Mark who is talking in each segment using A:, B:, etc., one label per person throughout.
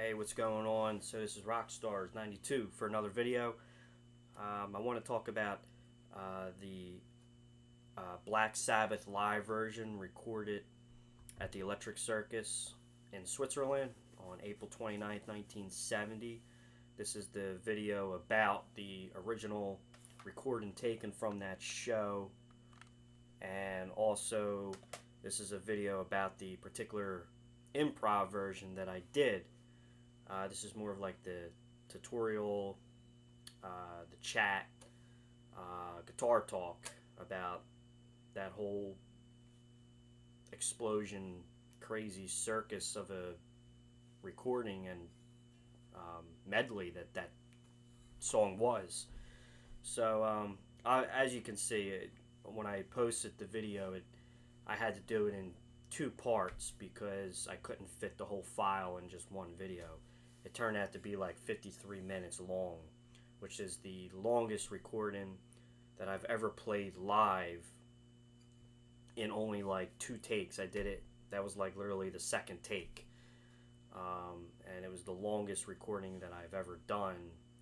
A: Hey, what's going on? So this is Rockstars92 for another video. I want to talk about the Black Sabbath live version recorded at the Electric Circus in Switzerland on April 29th, 1970. This is the video about the original recording taken from that show, and also this is a video about the particular improv version that I did. This is more of like the tutorial, the chat, guitar talk about that whole explosion, crazy circus of a recording and medley that song was. So as you can see, when I posted the video, I had to do it in two parts because I couldn't fit the whole file in just one video. It turned out to be like 53 minutes long, which is the longest recording that I've ever played live in only like 2 takes. I did it, that was like literally the second take, and it was the longest recording that I've ever done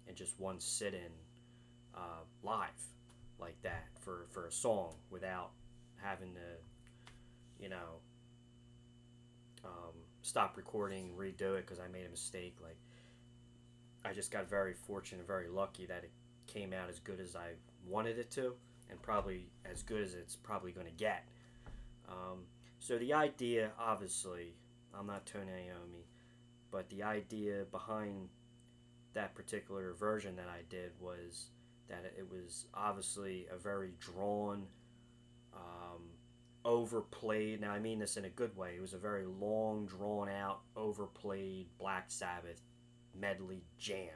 A: in just one sit-in live like that for a song without having to, you know, stop recording and redo it because I made a mistake. Like, I just got very fortunate, very lucky that it came out as good as I wanted it to, and probably as good as it's probably going to get. So the idea, obviously, I'm not Tony Iommi, but the idea behind that particular version that I did was that it was obviously a very drawn, overplayed, now I mean this in a good way, it was a very long, drawn out, overplayed Black Sabbath medley jam.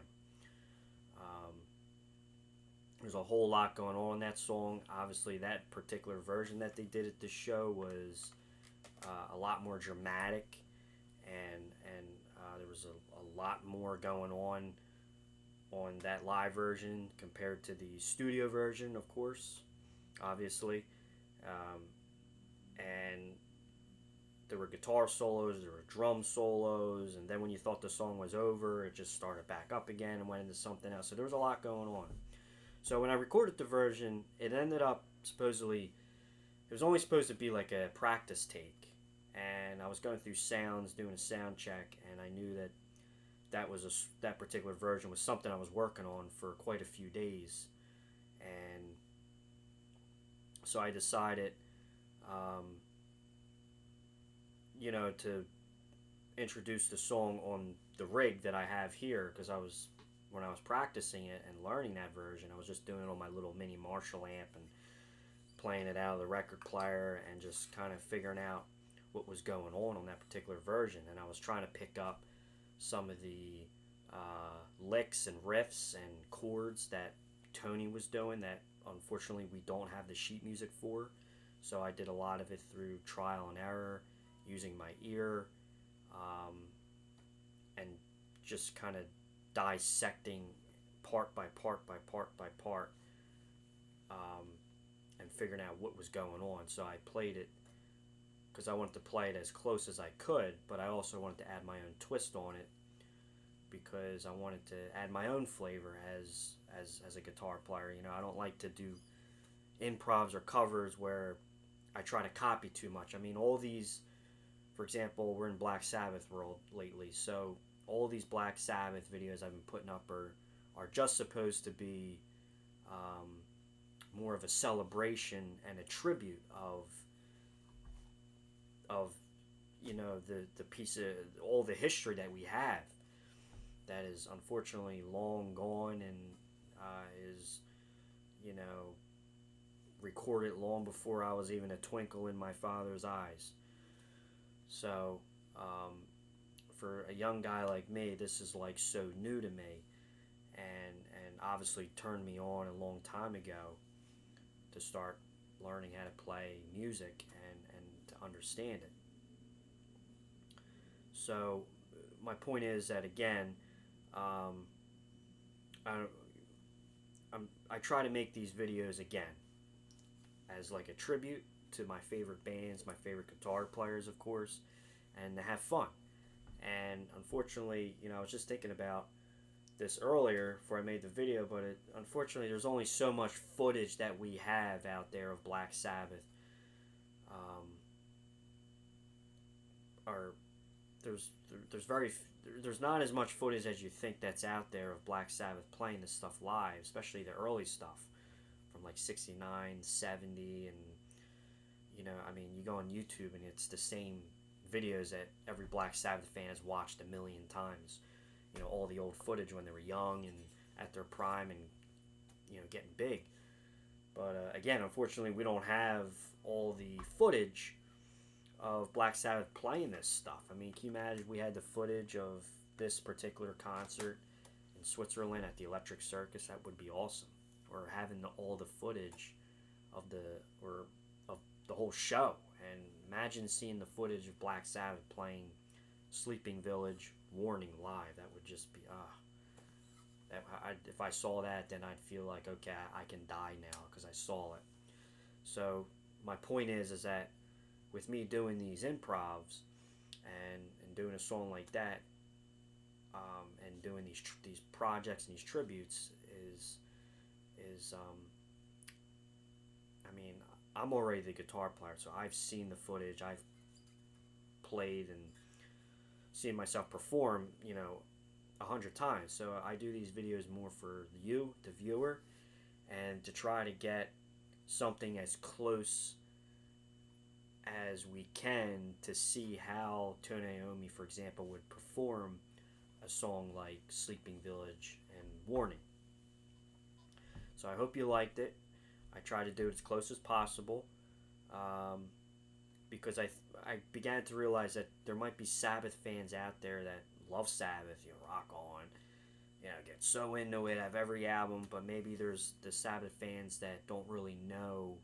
A: There's a whole lot going on in that song. Obviously that particular version that they did at the show was a lot more dramatic, and there was a lot more going on that live version compared to the studio version, of course, obviously. And there were guitar solos, there were drum solos, and then when you thought the song was over, it just started back up again and went into something else. So there was a lot going on. So when I recorded the version, it ended up supposedly, it was only supposed to be like a practice take, and I was going through sounds, doing a sound check, and I knew that that particular version was something I was working on for quite a few days. And so I decided, you know, to introduce the song on the rig that I have here, because when I was practicing it and learning that version, I was just doing it on my little mini Marshall amp and playing it out of the record player and just kind of figuring out what was going on that particular version. And I was trying to pick up some of the licks and riffs and chords that Tony was doing that unfortunately we don't have the sheet music for. So I did a lot of it through trial and error, using my ear, and just kind of dissecting part by part by part by part, and figuring out what was going on. So I played it because I wanted to play it as close as I could, but I also wanted to add my own twist on it because I wanted to add my own flavor as a guitar player. You know, I don't like to do improvs or covers where I try to copy too much. I mean, all these, for example, we're in Black Sabbath world lately, so all these Black Sabbath videos I've been putting up are just supposed to be more of a celebration and a tribute of you know, the piece of all the history that we have that is unfortunately long gone, and is, you know, recorded long before I was even a twinkle in my father's eyes. So for a young guy like me, this is like so new to me, and obviously turned me on a long time ago to start learning how to play music and to understand it. So my point is that, again, I try to make these videos again as like a tribute to my favorite bands, my favorite guitar players, of course, and to have fun. And unfortunately, you know, I was just thinking about this earlier before I made the video, but unfortunately there's only so much footage that we have out there of Black Sabbath. Or there's not as much footage as you think that's out there of Black Sabbath playing this stuff live, especially the early stuff from like 69, 70, and you know, I mean, you go on YouTube and it's the same videos that every Black Sabbath fan has watched a million times. You know, all the old footage when they were young and at their prime and, you know, getting big. But again, unfortunately, we don't have all the footage of Black Sabbath playing this stuff. I mean, can you imagine if we had the footage of this particular concert in Switzerland at the Electric Circus? That would be awesome. Or having all the footage of the whole show. And imagine seeing the footage of Black Sabbath playing Sleeping Village, Warning live. That would just be if I saw that, then I'd feel like, okay, I can die now because I saw it. So my point is that with me doing these improvs and doing a song like that, and doing these projects and these tributes is I mean, I'm already the guitar player, so I've seen the footage, I've played and seen myself perform, you know, 100 times. So I do these videos more for you, the viewer, and to try to get something as close as we can to see how Tony Iommi, for example, would perform a song like Sleeping Village and Warning. So I hope you liked it. I tried to do it as close as possible, because I began to realize that there might be Sabbath fans out there that love Sabbath, you know, rock on, you know, get so into it, have every album, but maybe there's the Sabbath fans that don't really know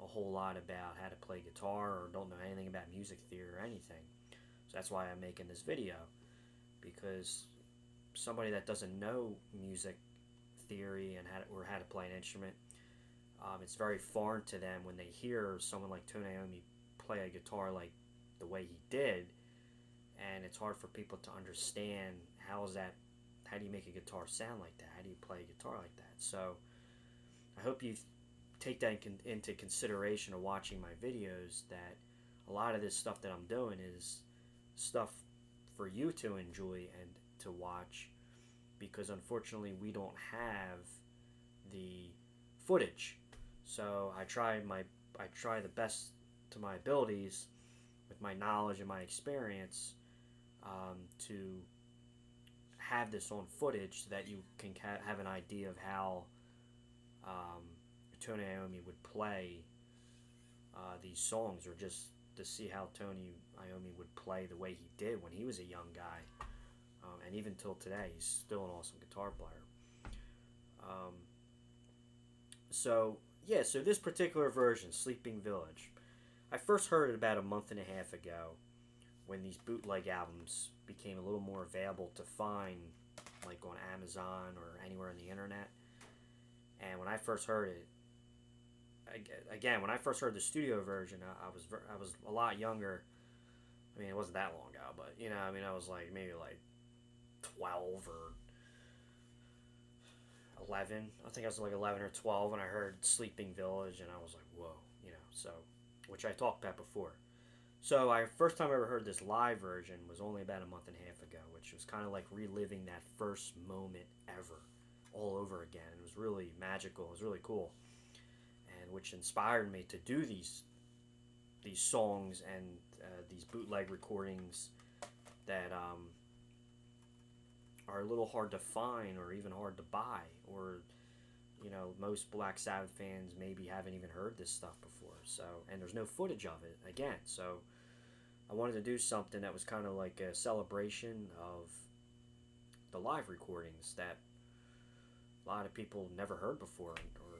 A: a whole lot about how to play guitar or don't know anything about music theory or anything. So that's why I'm making this video, because somebody that doesn't know music theory and how to play an instrument, it's very foreign to them when they hear someone like Tony Iommi play a guitar like the way he did, and it's hard for people to understand how do you make a guitar sound like that? How do you play a guitar like that? So I hope you take that into consideration of watching my videos, that a lot of this stuff that I'm doing is stuff for you to enjoy and to watch, because unfortunately we don't have the footage. So I try the best to my abilities with my knowledge and my experience, to have this on footage so that you can have an idea of how Tony Iommi would play these songs, or just to see how Tony Iommi would play the way he did when he was a young guy, and even till today he's still an awesome guitar player. So yeah, so this particular version, Sleeping Village, I first heard it about a month and a half ago when these bootleg albums became a little more available to find, like on Amazon or anywhere on the internet. And when I first heard it, again, when I first heard the studio version, I was a lot younger. I mean, it wasn't that long ago, but you know, I mean, I was like maybe like 12 or 11. I think I was like 11 or 12 when I heard Sleeping Village, and I was like, whoa, you know. So, which I talked about before. So, first time I ever heard this live version was only about a month and a half ago, which was kind of like reliving that first moment ever, all over again. It was really magical. It was really cool, and which inspired me to do these songs and these bootleg recordings that are a little hard to find or even hard to buy, or you know, most Black Sabbath fans maybe haven't even heard this stuff before. So, and there's no footage of it again. So I wanted to do something that was kind of like a celebration of the live recordings that a lot of people never heard before, or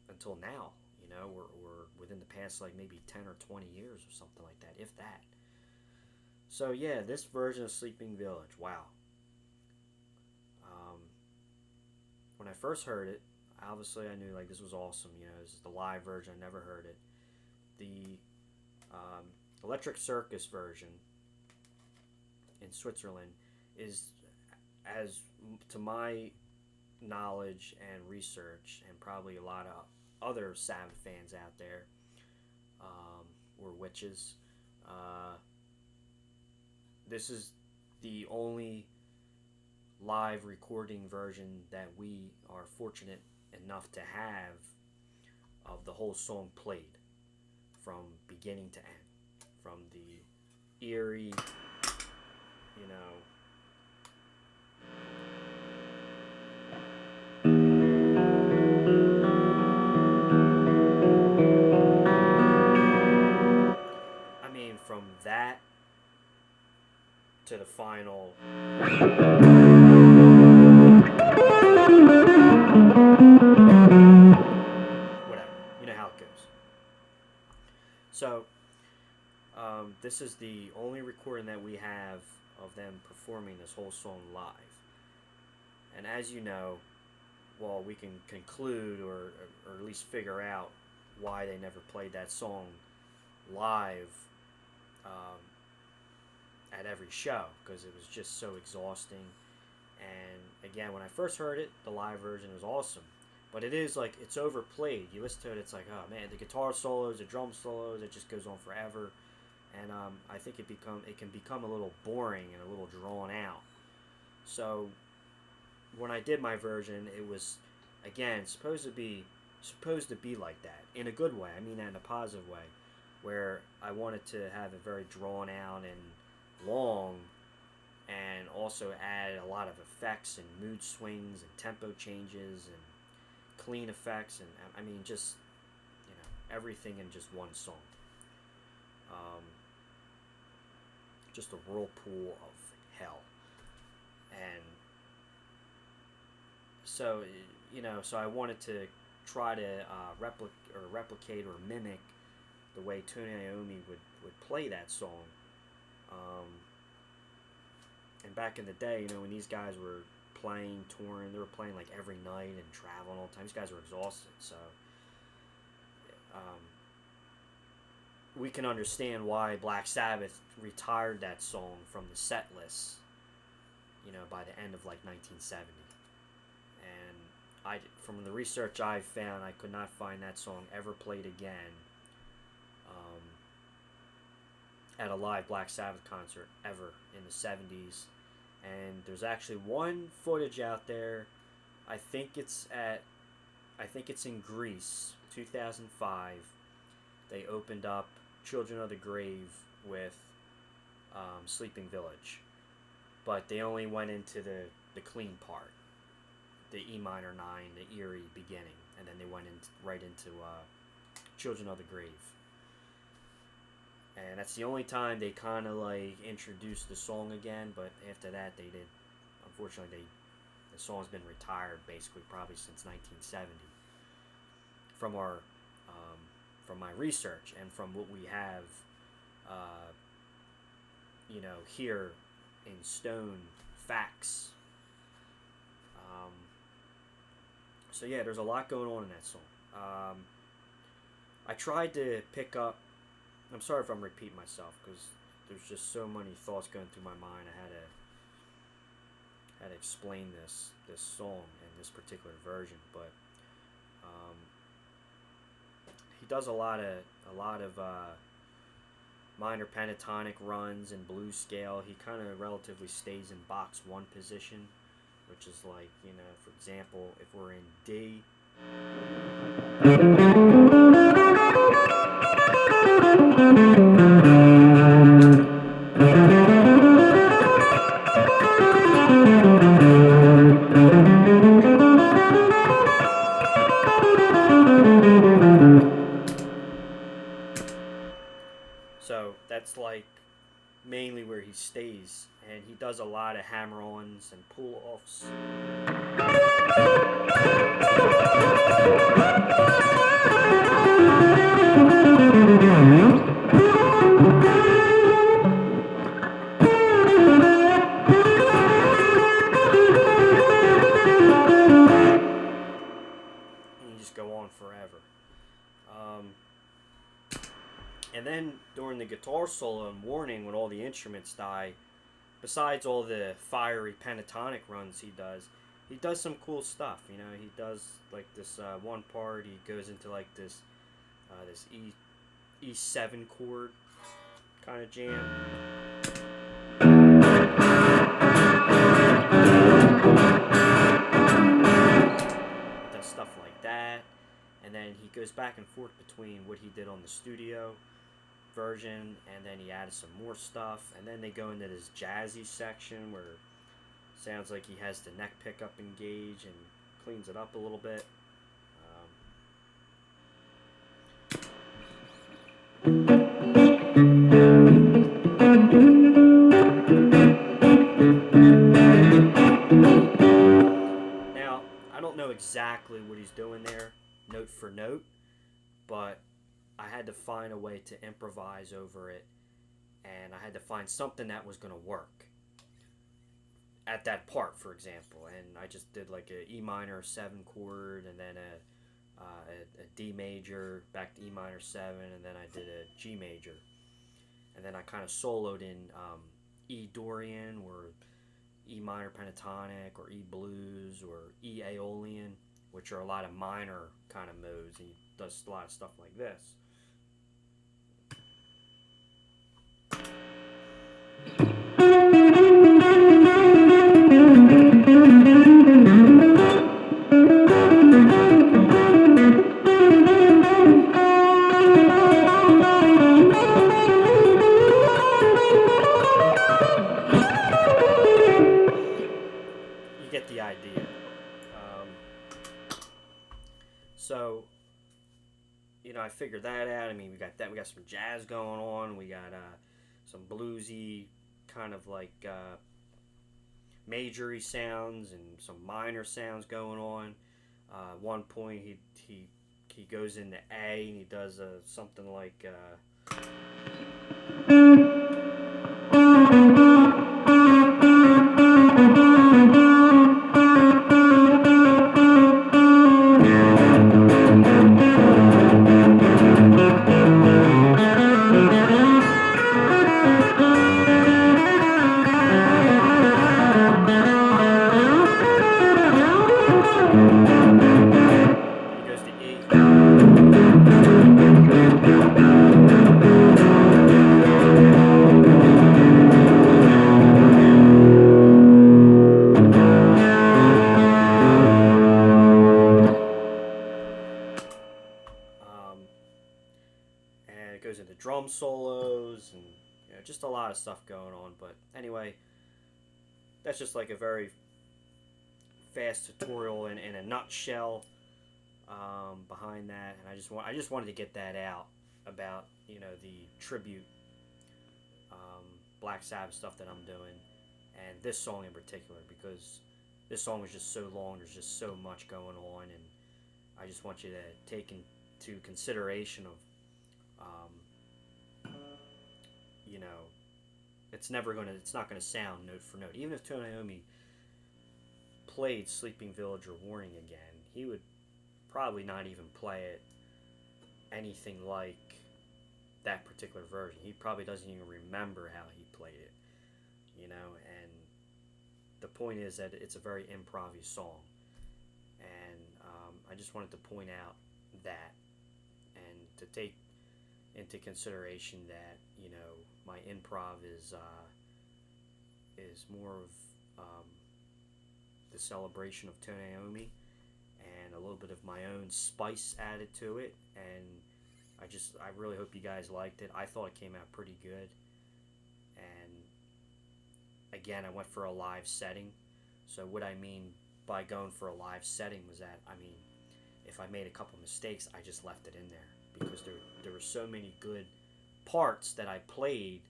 A: until now, you know, or within the past like maybe 10 or 20 years or something like that, if that. So yeah, this version of Sleeping Village, wow. When I first heard it, obviously I knew like this was awesome. You know, this is the live version. I never heard it. The Electric Circus version in Switzerland is, as to my knowledge and research, and probably a lot of other Sabbath fans out there, or witches, this is the only live recording version that we are fortunate enough to have of the whole song played from beginning to end, from the eerie, you know, from that to the final, whatever, you know how it goes. So this is the only recording that we have of them performing this whole song live. And as you know, well, we can conclude or at least figure out why they never played that song live at every show, because it was just so exhausting. And again, when I first heard it, the live version was awesome, but it is like, it's overplayed. You listen to it, it's like, oh man, the guitar solos, the drum solos, it just goes on forever. And I think it can become a little boring and a little drawn out. So when I did my version, it was, again, supposed to be like that, in a good way. I mean that in a positive way, where I wanted to have it very drawn out and long, and also add a lot of effects and mood swings and tempo changes and clean effects, and I mean, just, you know, everything in just one song. Just a whirlpool of hell. And so, you know, so I wanted to try to replicate or mimic the way Tony Iommi would play that song. And back in the day, you know, when these guys were playing, touring, they were playing like every night and traveling all the time. These guys were exhausted, so we can understand why Black Sabbath retired that song from the set list, you know, by the end of like 1970. And from the research I found, I could not find that song ever played again at a live Black Sabbath concert ever in the 70s. And there's actually one footage out there. I think it's in Greece, 2005. They opened up Children of the Grave with Sleeping Village, but they only went into the clean part, the E minor 9, the eerie beginning, and then they went right into Children of the Grave. And that's the only time they kind of like introduced the song again, but after that they did, unfortunately, the song's been retired basically probably since 1970. From from my research and from what we have, you know, here in stone facts. So yeah, there's a lot going on in that song. I tried to pick up, I'm sorry if I'm repeating myself, because there's just so many thoughts going through my mind. I had to explain this song and this particular version, but he does a lot of minor pentatonic runs and blues scale. He kind of relatively stays in box 1 position, which is like, you know, for example, if we're in D, so that's like mainly where he stays, and he does a lot of hammer-ons and pull-offs. And you just go on forever. And then during the guitar solo in Warning, when all the instruments die, besides all the fiery pentatonic runs he does some cool stuff. You know, he does like this one part. He goes into like this this E7 chord kind of jam. He does stuff like that, and then he goes back and forth between what he did on the studio version, and then he added some more stuff, and then they go into this jazzy section where it sounds like he has the neck pickup engaged and cleans it up a little bit. Now, I don't know exactly what he's doing there, note for note, but I had to find a way to improvise over it, and I had to find something that was going to work at that part, for example. And I just did like a E minor 7 chord, and then a D major, back to E minor 7, and then I did a G major. And then I kind of soloed in E Dorian, or E minor pentatonic, or E blues, or E Aeolian, which are a lot of minor kind of modes, and he does a lot of stuff like this. You get the idea. So, you know, I figured that out. I mean, we got that. We got some jazz going on. We got some bluesy kind of like majory sounds and some minor sounds going on. At one point, he goes into A, and he does something like. Drum solos, and you know, just a lot of stuff going on. But anyway, that's just like a very fast tutorial in a nutshell behind that. And I just wanted to get that out about, you know, the tribute Black Sabbath stuff that I'm doing, and this song in particular, because this song was just so long. There's just so much going on, and I just want you to take into consideration of you know, it's not gonna sound note for note. Even if Tony Iommi played Sleeping Village or Warning again, he would probably not even play it anything like that particular version. He probably doesn't even remember how he played it, you know. And the point is that it's a very improv-y song, and I just wanted to point out that, and to take into consideration that, you know, my improv is more of the celebration of Tony Iommi, and a little bit of my own spice added to it. And I really hope you guys liked it. I thought it came out pretty good. And again, I went for a live setting. So what I mean by going for a live setting was that, I mean, if I made a couple mistakes, I just left it in there, because there were so many good parts that I played,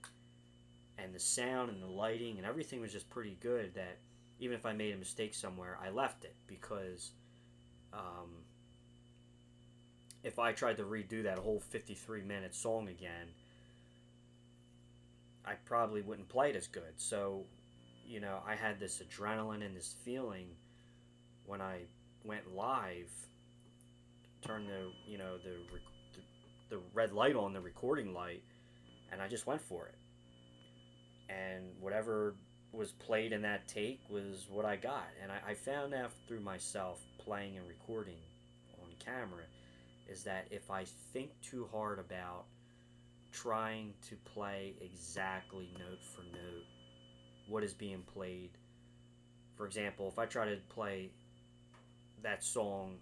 A: and the sound and the lighting and everything was just pretty good, that even if I made a mistake somewhere, I left it, because if I tried to redo that whole 53-minute song again, I probably wouldn't play it as good. So, you know, I had this adrenaline and this feeling when I went live, turned the, you know, the red light on, the recording light, and I just went for it. And whatever was played in that take was what I got. And I found out through myself playing and recording on camera is that if I think too hard about trying to play exactly note for note what is being played, for example, if I try to play that song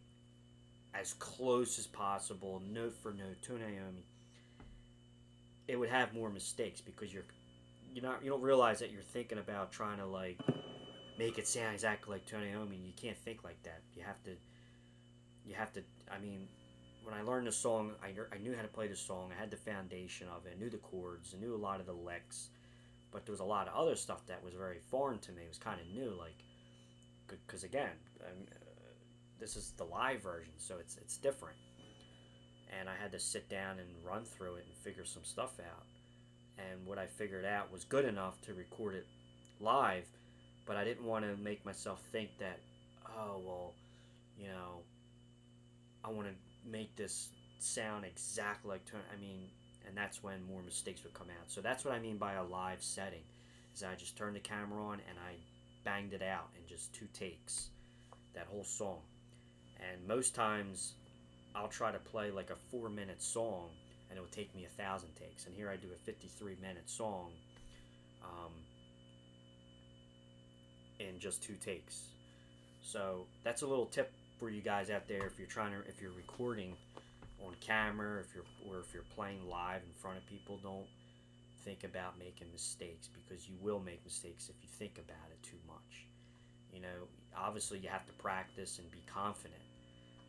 A: as close as possible, note for note, to Iommi, it would have more mistakes because you don't realize that you're thinking about trying to like make it sound exactly like Tony Iommi. You can't think like that. You have to. I mean, when I learned the song, I knew how to play the song. I had the foundation of it. I knew the chords. I knew a lot of the licks. But there was a lot of other stuff that was very foreign to me. It was kind of new, like, because again, this is the live version, so it's different. And I had to sit down and run through it and figure some stuff out. And what I figured out was good enough to record it live, but I didn't want to make myself think that, oh, well, I want to make this sound exactly like Tony. I mean, and that's when more mistakes would come out. So that's what I mean by a live setting, is I just turned the camera on and I banged it out in just 2 takes, that whole song. And most times I'll try to play like a 4-minute song and it would take me 1,000 takes. And here I do a 53-minute song in just 2 takes. So that's a little tip for you guys out there if you're recording on camera, if you're playing live in front of people. Don't think about making mistakes, because you will make mistakes if you think about it too much. Obviously you have to practice and be confident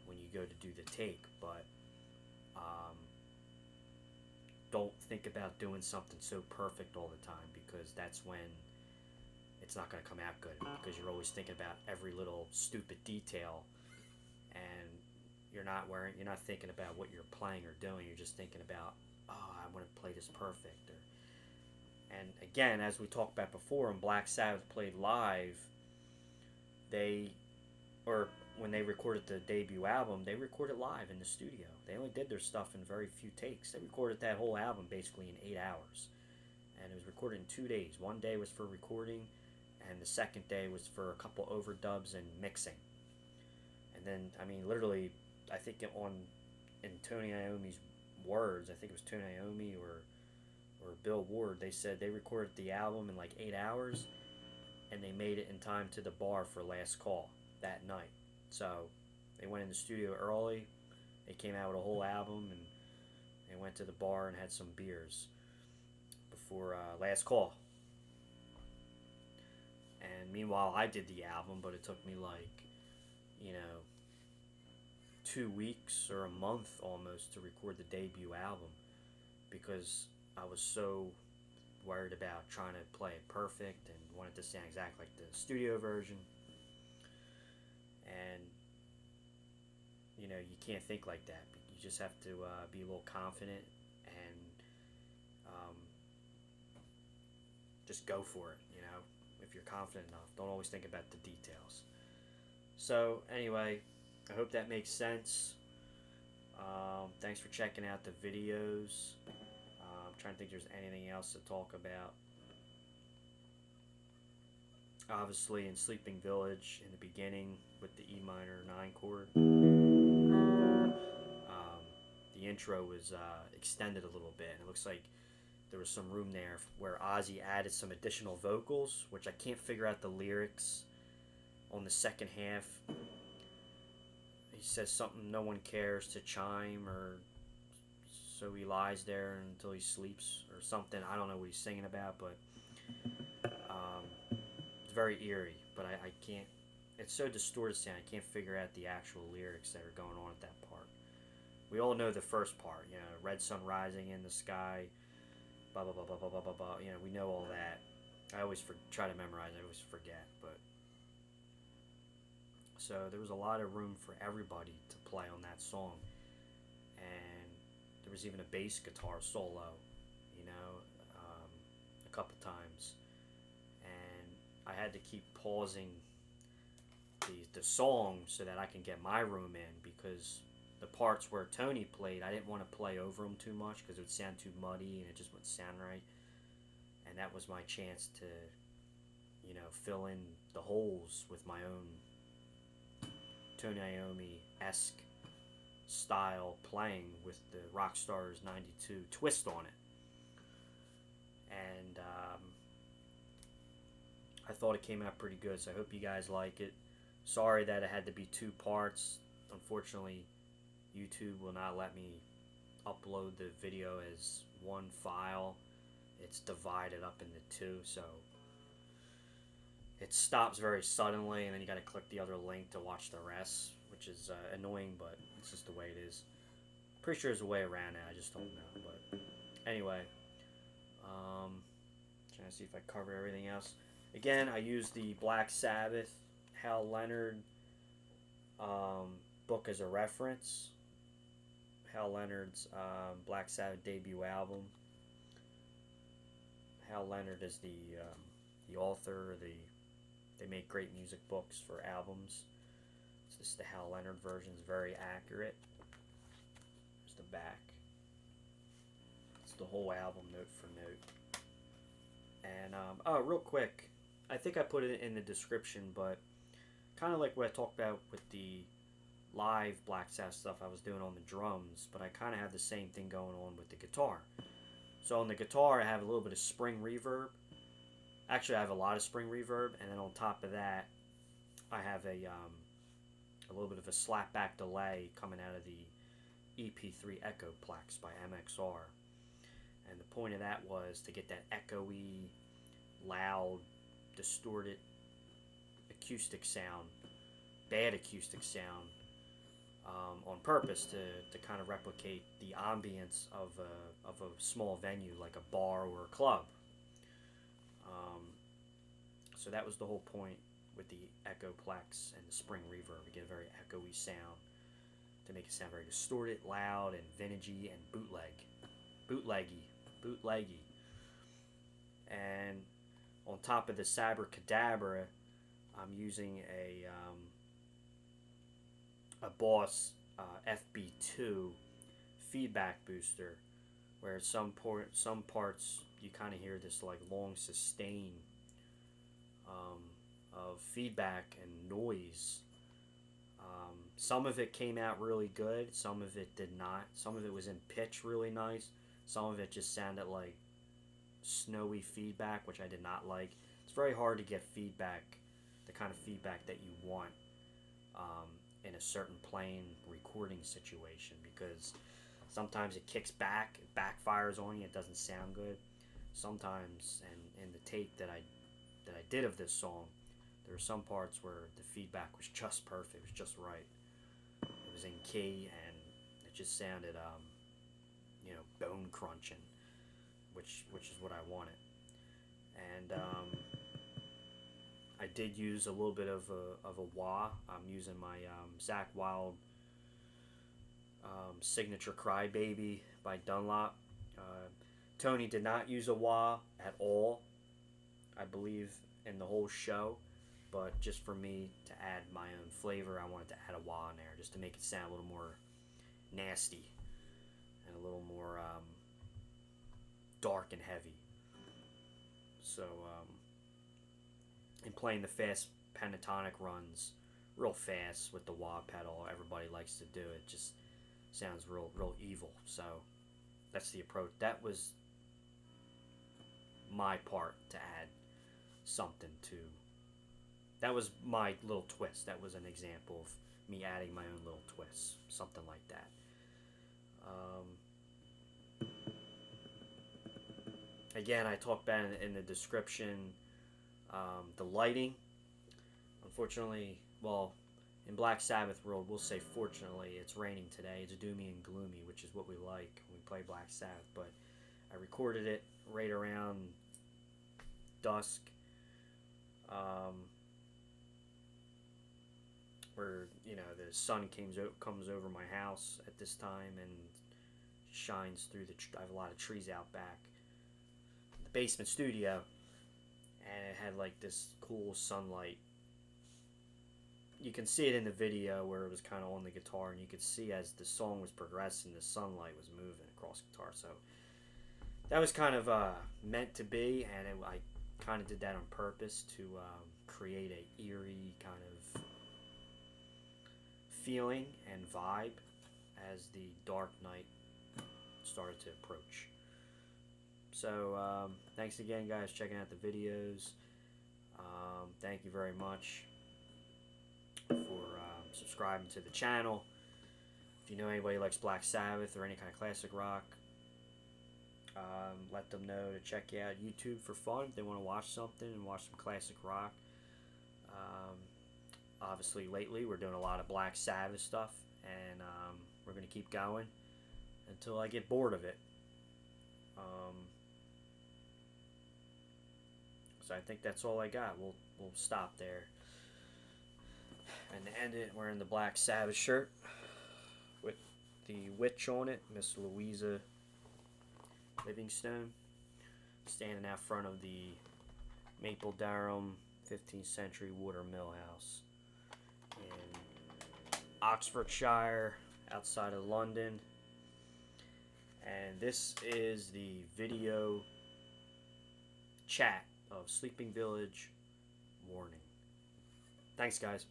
A: when you go to do the take, but don't think about doing something so perfect all the time, because that's when it's not going to come out good, because you're always thinking about every little stupid detail, and you're not thinking about what you're playing or doing. You're just thinking about, oh, I want to play this perfect. And again, as we talked about before, when Black Sabbath played live, when they recorded the debut album, they recorded live in the studio. They only did their stuff in very few takes. They recorded that whole album basically in 8 hours. And it was recorded in 2 days. One day was for recording, and the second day was for a couple overdubs and mixing. And then, I mean, literally, I think in Tony Iommi's words, I think it was Tony Iommi or Bill Ward, they said they recorded the album in like 8 hours, and they made it in time to the bar for last call that night. So they went in the studio early, they came out with a whole album, and they went to the bar and had some beers before last call. And meanwhile, I did the album, but it took me like 2 weeks or a month almost to record the debut album, because I was so worried about trying to play it perfect and wanted to sound exactly like the studio version. And you can't think like that. You just have to be a little confident and just go for it. If you're confident enough, don't always think about the details. So anyway, I hope that makes sense. Thanks for checking out the videos. I'm trying to think if there's anything else to talk about. Obviously, in Sleeping Village, in the beginning with the E minor 9 chord, the intro was extended a little bit, and it looks like there was some room there where Ozzy added some additional vocals, which I can't figure out the lyrics on the second half. He says something, no one cares to chime, or so he lies there until he sleeps, or something. I don't know what he's singing about, but it's very eerie. But I can't, it's so distorted sound, I can't figure out the actual lyrics that are going on at that part. We all know the first part, red sun rising in the sky, blah, blah, blah, blah, blah, blah, blah, blah. We know all that. I always try to memorize, I always forget, but so there was a lot of room for everybody to play on that song. And there was even a bass guitar solo, a couple times. And I had to keep pausing the song so that I can get my room in, because the parts where Tony played, I didn't want to play over them too much because it would sound too muddy and it just wouldn't sound right. And that was my chance to fill in the holes with my own Tony Iommi-esque style playing with the Rockstars 92 twist on it. And I thought it came out pretty good, so I hope you guys like it. Sorry that it had to be 2 parts. Unfortunately, YouTube will not let me upload the video as one file. It's divided up into 2, so it stops very suddenly, and then you got to click the other link to watch the rest, which is annoying, but it's just the way it is. Pretty sure there's a way around it, I just don't know. But anyway, trying to see if I covered everything else. Again, I used the Black Sabbath Hal Leonard book as a reference. Hal Leonard's Black Sabbath debut album. Hal Leonard is the author. They make great music books for albums. So this is the Hal Leonard version. It's very accurate. There's the back. It's the whole album note for note. And oh, real quick, I think I put it in the description, but kind of like what I talked about with the live Black Sabbath stuff I was doing on the drums, but I kind of have the same thing going on with the guitar. So on the guitar, I have a little bit of spring reverb. Actually, I have a lot of spring reverb, and then on top of that, I have a little bit of a slapback delay coming out of the EP3 Echoplex by MXR. And the point of that was to get that echoey, loud, distorted acoustic sound, bad acoustic sound, on purpose to kind of replicate the ambience of a small venue like a bar or a club. So that was the whole point with the Echoplex and the spring reverb, to get a very echoey sound, to make it sound very distorted, loud, and vintagey and bootleggy. And on top of the Sabracadabra, I'm using a Boss FB2 feedback booster, where at some parts you kind of hear this like long sustain of feedback and noise. Some of it came out really good, some of it did not. Some of it was in pitch really nice, some of it just sounded like snowy feedback, which I did not like. It's very hard to get feedback, the kind of feedback that you want in a certain playing recording situation, because sometimes it kicks back, it backfires on you, it doesn't sound good. Sometimes, and in the tape that I did of this song, there were some parts where the feedback was just perfect, it was just right. It was in key, and it just sounded, bone crunching, which is what I wanted. And I did use a little bit of a wah. I'm using my Zakk Wylde signature Crybaby by Dunlop. Tony did not use a wah at all, I believe, in the whole show, but just for me to add my own flavor, I wanted to add a wah in there just to make it sound a little more nasty and a little more dark and heavy. So in playing the fast pentatonic runs real fast with the wah pedal, everybody likes to do it, just sounds real evil. So that's the approach. That was my part to add something to. That was my little twist. That was an example of me adding my own little twist, something like that. Again, I talked about in the description the lighting. Unfortunately, well, in Black Sabbath world, we'll say fortunately, it's raining today. It's doomy and gloomy, which is what we like when we play Black Sabbath. But I recorded it right around dusk, where the sun comes over my house at this time and shines through I have a lot of trees out back. The basement studio, and it had like this cool sunlight. You can see it in the video where it was kind of on the guitar, and you could see as the song was progressing, the sunlight was moving across the guitar. So that was kind of meant to be, and kind of did that on purpose to create a eerie kind of feeling and vibe as the dark night started to approach. So thanks again, guys, checking out the videos. Thank you very much for subscribing to the channel. If you know anybody who likes Black Sabbath or any kind of classic rock, let them know to check out YouTube for fun if they want to watch something and watch some classic rock. Obviously, lately we're doing a lot of Black Sabbath stuff, and we're going to keep going until I get bored of it. So I think that's all I got. We'll stop there. And to end it, wearing the Black Sabbath shirt with the witch on it, Miss Louisa Livingstone, standing out front of the Maple Durham 15th century water mill house in Oxfordshire, outside of London. And this is the video chat of Sleeping Village Warning. Thanks, guys.